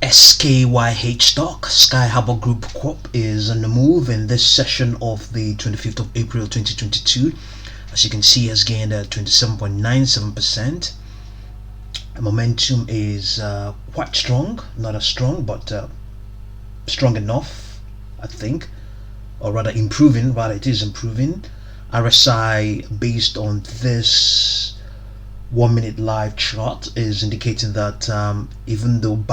SKYH stock, Sky Harbour Group Corp, is on the move in this session of the 25th of April 2022. As you can see, has gained 27.97%. Momentum is quite strong, not as strong, but strong enough, I think, or rather improving. Rather, it is improving. RSI, based on this 1 minute live chart, is indicating that even though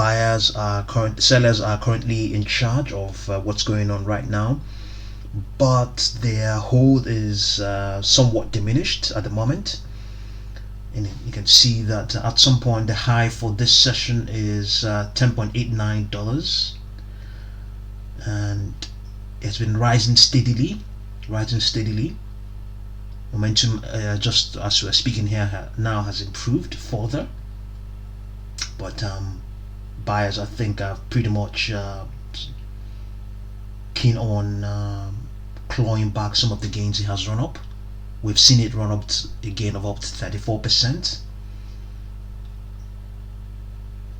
sellers are currently in charge of what's going on right now, but their hold is somewhat diminished at the moment. And you can see that at some point the high for this session is $10.89, and it's been rising steadily. Momentum, just as we're speaking here now, has improved further, but buyers, I think, are pretty much keen on clawing back some of the gains it has run up. We've seen it run up a gain of up to 34%.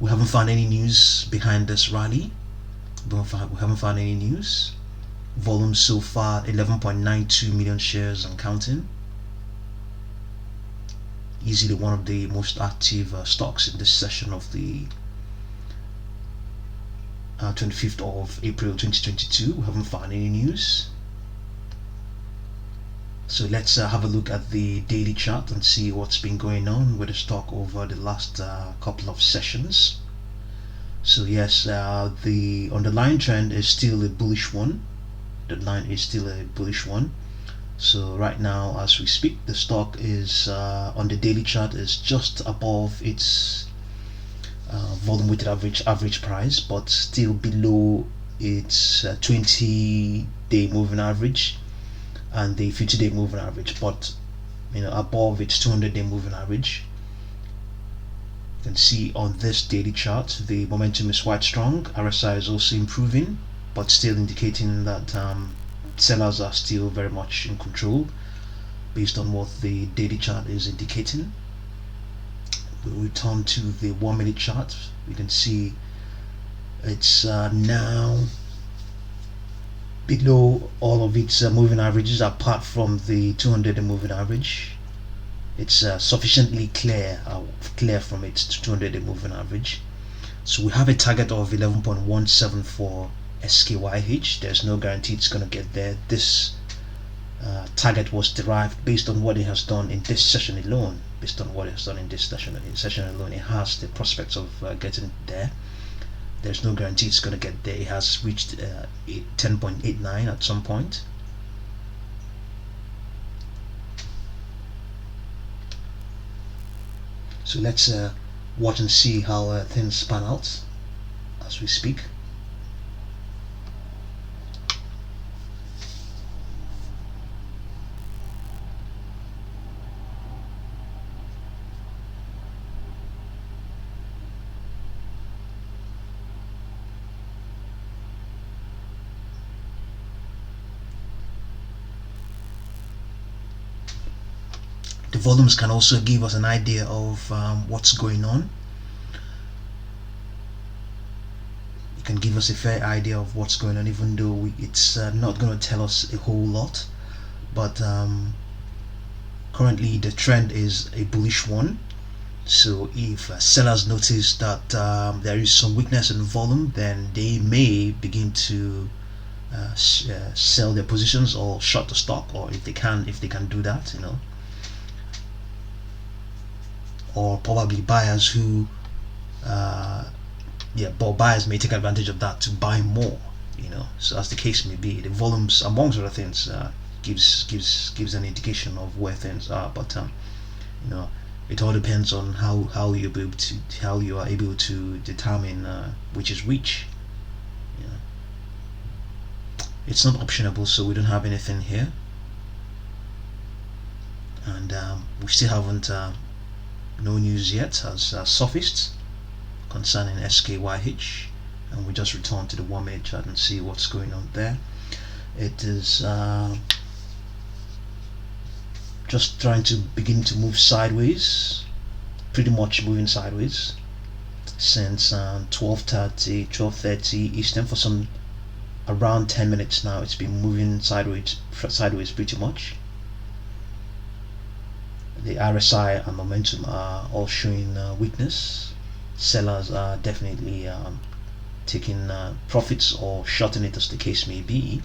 We haven't found any news behind this rally. We haven't found any news. Volume so far 11.92 million shares and counting. Easily one of the most active stocks in this session of the 25th of April 2022. We haven't found any news. So let's have a look at the daily chart and see what's been going on with the stock over the last couple of sessions. So yes, the underlying trend is still a bullish one. The line is still a bullish one. So right now, as we speak, the stock is on the daily chart is just above its volume weighted average price, but still below its 20-day moving average and the 50-day moving average, but above its 200-day moving average. You can see on this daily chart the momentum is quite strong. RSI is also improving, but still indicating that sellers are still very much in control based on what the daily chart is indicating. We'll return to the 1 minute chart. We can see it's now below all of its moving averages apart from the 200-day moving average. It's sufficiently clear from its 200-day moving average. So we have a target of 11.17 for SKYH. There's no guarantee it's going to get there. This target was derived based on what it has done in this session alone. Based on what it has done in this session alone, it has the prospects of getting there. There's no guarantee it's going to get there. It has reached 10.89 at some point. So let's watch and see how things pan out as we speak. The volumes can also give us an idea of what's going on. It can give us a fair idea of what's going on, even though it's not going to tell us a whole lot. But currently the trend is a bullish one. So if sellers notice that there is some weakness in volume, then they may begin to sell their positions or short the stock, or if they can do that, or probably buyers who buyers may take advantage of that to buy more, so as the case may be. The volumes, amongst other things, gives an indication of where things are, but it all depends on how you are able to determine which is which. It's not optionable, so we don't have anything here, and we still haven't no news yet has surfaced concerning SKYH, and we just return to the 1 minute chart and see what's going on there. It is just trying to begin to move sideways, pretty much moving sideways. since 12:30 Eastern for some around 10 minutes now. It's been moving sideways pretty much. The RSI and momentum are all showing weakness. Sellers are definitely taking profits or shorting it as the case may be.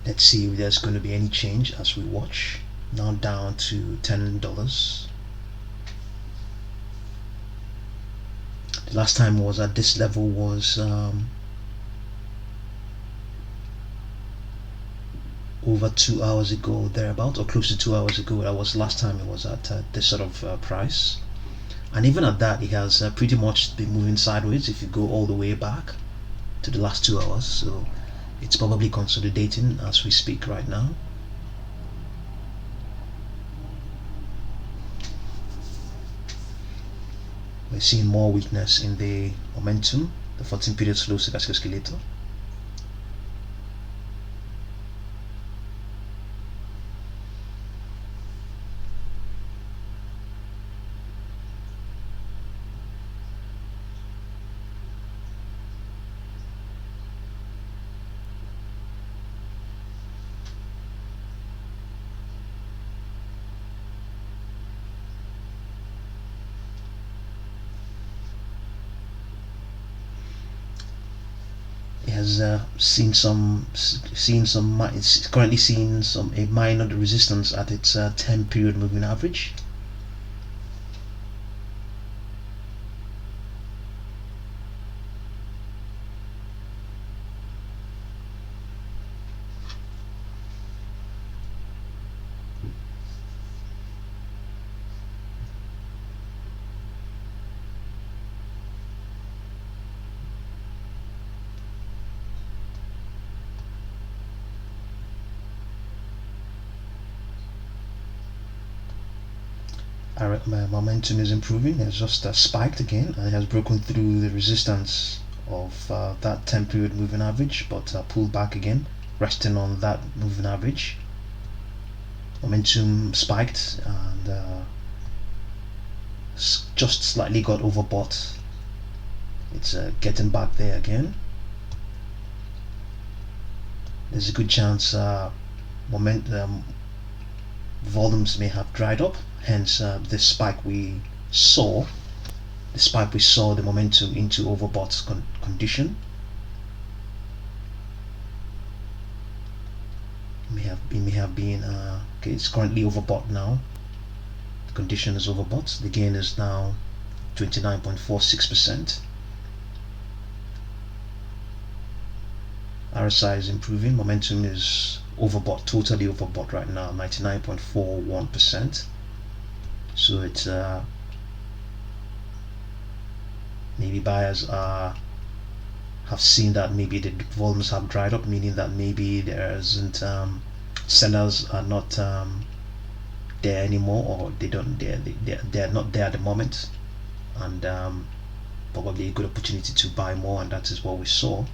Let's see if there's going to be any change as we watch. Now down to $10. The last time it was at this level was over 2 hours ago, thereabout, or close to 2 hours ago. That was last time it was at this sort of price. And even at that, it has pretty much been moving sideways if you go all the way back to the last 2 hours. So it's probably consolidating as we speak right now. We're seeing more weakness in the momentum, the 14-period slow stochastic oscillator. Has it's currently seeing a minor resistance at its 10-period moving average. My momentum is improving. It's just spiked again, and it has broken through the resistance of that 10-period moving average, but pulled back again, resting on that moving average. Momentum spiked and just slightly got overbought. It's getting back there again. There's a good chance volumes may have dried up, hence this spike we saw the momentum into overbought condition. It may have been okay, it's currently overbought now. The condition is overbought. The gain is now 29.46%. RSI is improving. Momentum is overbought, totally overbought right now, 99.41%. So it's maybe buyers have seen that maybe the volumes have dried up, meaning that maybe there isn't sellers are not there anymore, or they're not there at the moment, and probably a good opportunity to buy more, and that is what we saw.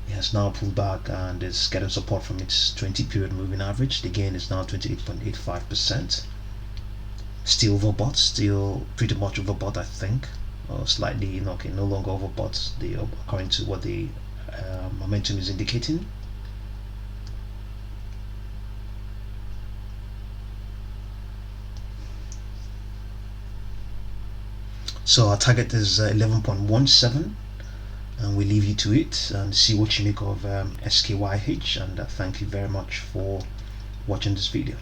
It has now pulled back and is getting support from its 20-period moving average. The gain is now 28.85%. Still overbought, still pretty much overbought, I think, or slightly, okay, no longer overbought, according to what the momentum is indicating. So our target is 11.17. And we leave you to it and see what you make of SKYH, and thank you very much for watching this video.